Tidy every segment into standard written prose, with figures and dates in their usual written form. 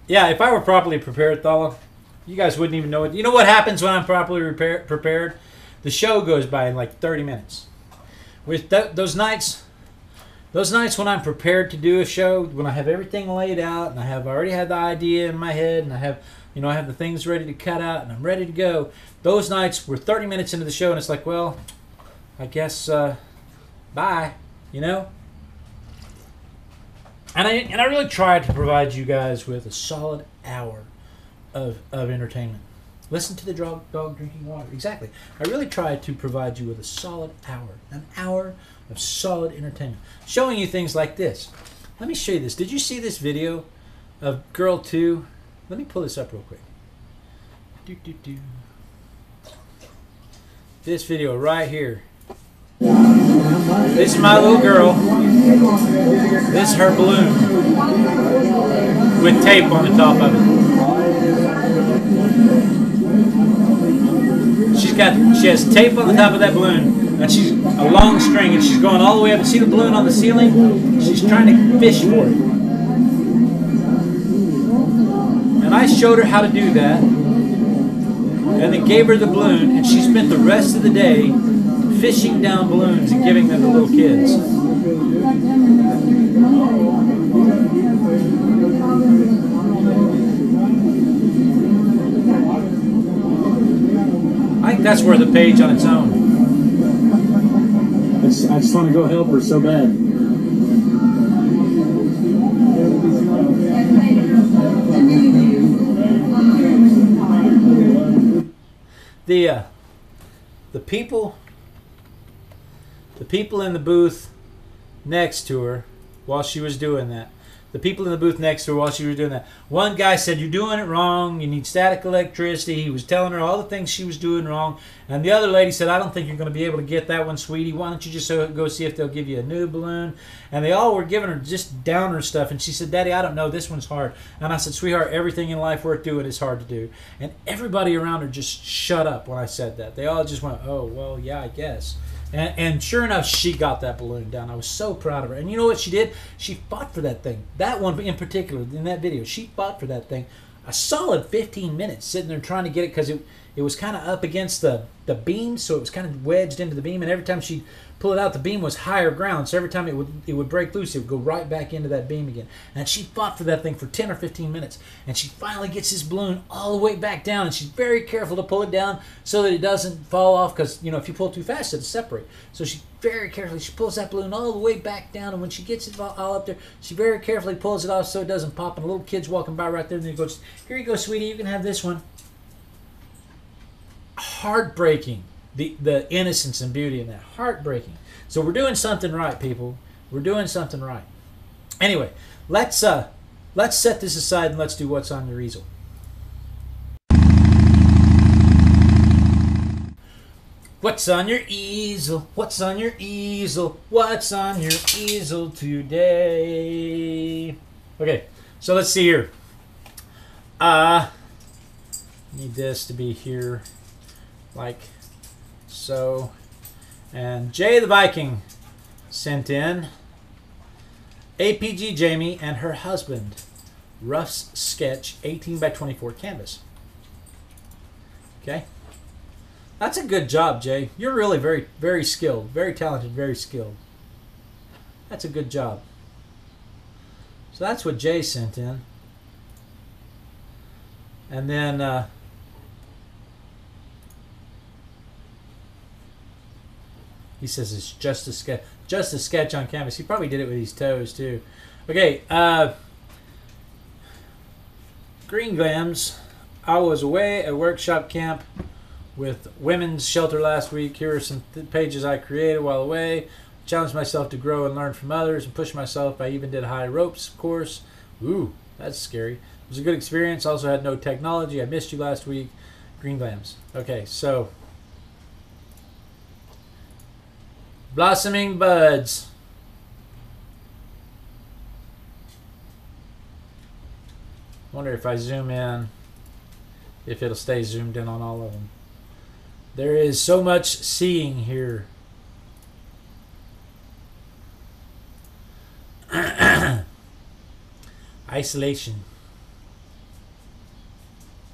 Yeah, if I were properly prepared, Thala, you guys wouldn't even know it. You know what happens when I'm properly prepared? The show goes by in like 30 minutes. With those nights when I'm prepared to do a show, when I have everything laid out and I have already had the idea in my head and I have, I have the things ready to cut out and I'm ready to go. Those nights we're 30 minutes into the show and it's like, well, I guess bye, And I really tried to provide you guys with a solid hour of entertainment. Listen to the dog drinking water. Exactly. I really tried to provide you with a solid hour. An hour of solid entertainment. Showing you things like this. Let me show you this. Did you see this video of Girl 2? Let me pull this up real quick. This video right here. This is my little girl. This is her balloon with tape on the top of it. She has tape on the top of that balloon, and she's a long string, and she's going all the way up. See the balloon on the ceiling? She's trying to fish for it. And I showed her how to do that, and then gave her the balloon, and she spent the rest of the day fishing down balloons and giving them to little kids. I think that's worth a page on its own. I just want to go help her so bad. The people in the booth next to her while she was doing that. The people in the booth next to her while she was doing that. One guy said, "You're doing it wrong. You need static electricity." He was telling her all the things she was doing wrong. And the other lady said, "I don't think you're going to be able to get that one, sweetie. Why don't you just go see if they'll give you a new balloon?" And they all were giving her just downer stuff. And she said, "Daddy, I don't know. This one's hard." And I said, "Sweetheart, everything in life worth doing is hard to do." And everybody around her just shut up when I said that. They all just went, "Oh, well, yeah, I guess." And sure enough, she got that balloon down. I was so proud of her. And you know what she did? She fought for that thing. That one in particular, in that video, she fought for that thing a solid 15 minutes, sitting there trying to get it, because it was kind of up against the beam, so it was kind of wedged into the beam. And every time she'd pull it out, the beam was higher ground. So every time it would break loose, it would go right back into that beam again. And she fought for that thing for 10 or 15 minutes. And she finally gets this balloon all the way back down. And she's very careful to pull it down so that it doesn't fall off, because, if you pull too fast, it'll separate. So she very carefully, she pulls that balloon all the way back down. And when she gets it all up there, she very carefully pulls it off so it doesn't pop. And the little kid's walking by right there. And they go, "Here you go, sweetie. You can have this one." Heartbreaking. The innocence and beauty in that. Heartbreaking. So we're doing something right, people. We're doing something right. Anyway, let's set this aside and let's do what's on your easel. What's on your easel? What's on your easel? What's on your easel today? Okay, so let's see here. Need this to be here like so. And Jay the Viking sent in APG Jamie and her husband Ruff's sketch 18 by 24 canvas. Okay, that's a good job, Jay. You're really very, very skilled, very talented, very skilled. That's a good job. So that's what Jay sent in. And then he says it's just a sketch on canvas. He probably did it with his toes too. Okay, Green Glams. I was away at workshop camp with Women's Shelter last week. Here are some pages I created while away. Challenged myself to grow and learn from others and push myself. I even did high ropes course. Ooh, that's scary. It was a good experience. Also had no technology. I missed you last week. Green Glams. Okay, so blossoming buds. Wonder if I zoom in, if it'll stay zoomed in on all of them. There is so much seeing here. Isolation.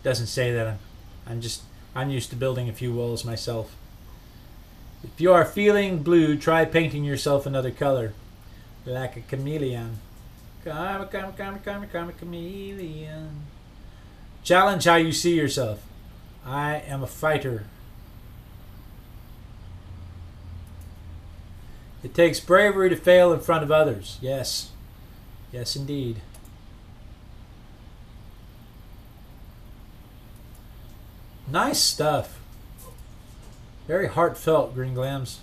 Doesn't say that. I'm used to building a few walls myself. If you are feeling blue, try painting yourself another color, like a chameleon. I'm a chameleon. Challenge how you see yourself. I am a fighter. It takes bravery to fail in front of others. Yes. Yes, indeed. Nice stuff. Very heartfelt, Green Glams.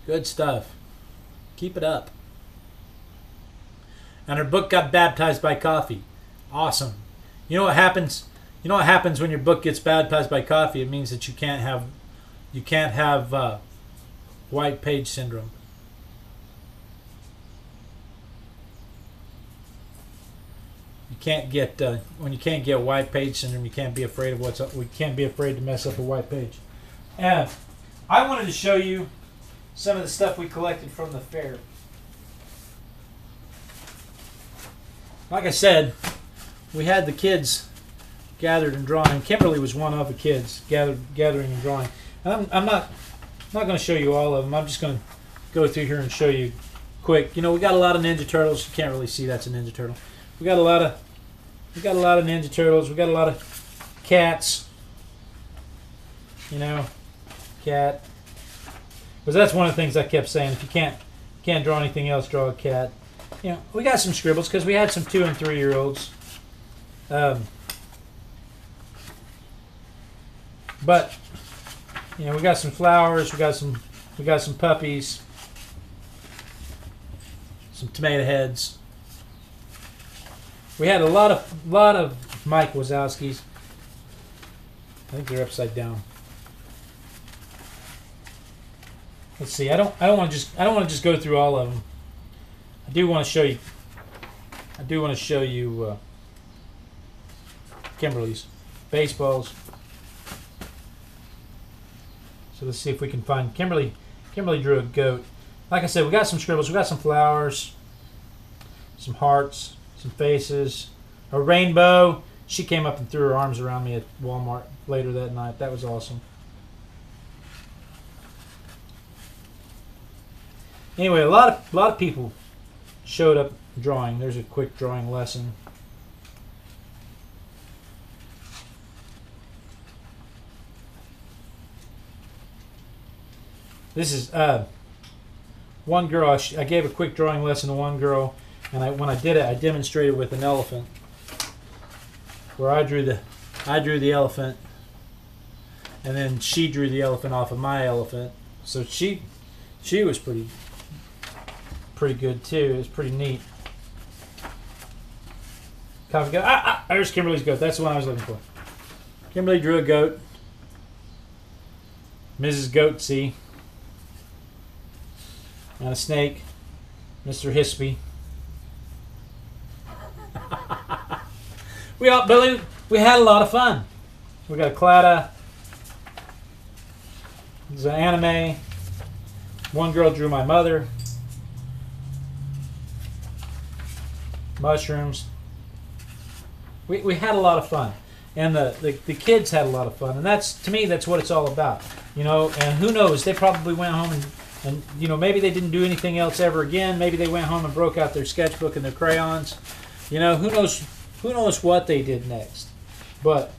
Good stuff. Keep it up. And her book got baptized by coffee. Awesome. You know what happens? You know what happens when your book gets baptized by coffee? It means that you can't have white page syndrome. You can't get when you can't get white page syndrome. You can't be afraid of what's up. We can't be afraid to mess up a white page. And I wanted to show you some of the stuff we collected from the fair. Like I said, we had the kids gathered and drawing. Kimberly was one of the kids gathering and drawing. And I'm not going to show you all of them. I'm just going to go through here and show you quick. You know, we got a lot of Ninja Turtles. You can't really see that's a Ninja Turtle. We got a lot of Ninja Turtles. We got a lot of cats. You know, cat. Because that's one of the things I kept saying. If you can't draw anything else, draw a cat. You know, we got some scribbles because we had some 2- and 3-year-olds. But you know, we got some flowers. We got some puppies. Some tomato heads. We had a lot of Mike Wazowskis. I think they're upside down. Let's see. I don't want to just go through all of them. I do want to show you. Kimberly's baseballs. So let's see if we can find Kimberly. Kimberly drew a goat. Like I said, we got some scribbles. We got some flowers, some hearts, some faces, a rainbow. She came up and threw her arms around me at Walmart later that night. That was awesome. Anyway, a lot of people showed up drawing. There's a quick drawing lesson. This is one girl. I gave a quick drawing lesson to one girl, and when I did it, I demonstrated with an elephant, where I drew the elephant, and then she drew the elephant off of my elephant. So she was pretty good too. It was pretty neat. Coffee goat. There's Kimberly's goat. That's the one I was looking for. Kimberly drew a goat. Mrs. Goatsy. And a snake. Mr. Hispy. We had a lot of fun. We got a Clada. There's an anime. One girl drew my mother. Mushrooms. We had a lot of fun, and the kids had a lot of fun, and to me that's what it's all about, you know. And who knows, they probably went home and you know, maybe they didn't do anything else ever again. Maybe they went home and broke out their sketchbook and their crayons, you know. Who knows what they did next. But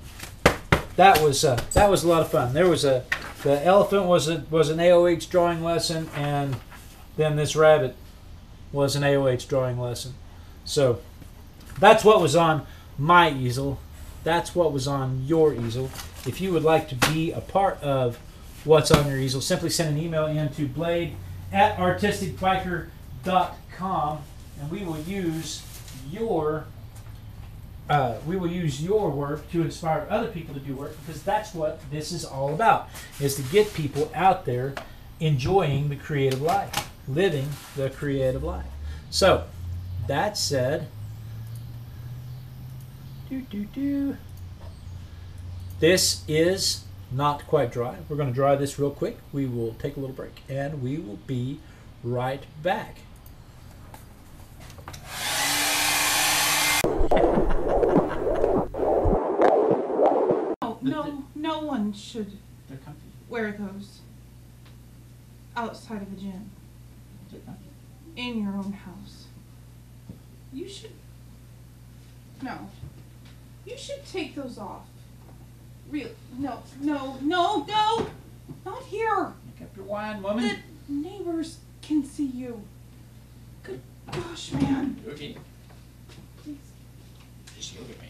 that was a lot of fun. There was the elephant was an AOH drawing lesson, and then this rabbit was an AOH drawing lesson. So that's what was on my easel. That's what was on your easel. If you would like to be a part of what's on your easel, simply send an email in to blade@artisticbiker.com, and we will use your work to inspire other people to do work, because that's what this is all about, is to get people out there enjoying the creative life, living the creative life. So that said, this is not quite dry. We're going to dry this real quick. We will take a little break, and we will be right back. one should They're comfy. wear those outside of the gym, They're comfy. in your own house. You should. No. You should take those off. Real. No. Not here. Make up your wine, woman. The neighbors can see you. Good gosh, man. Okay. Please. This yoga man.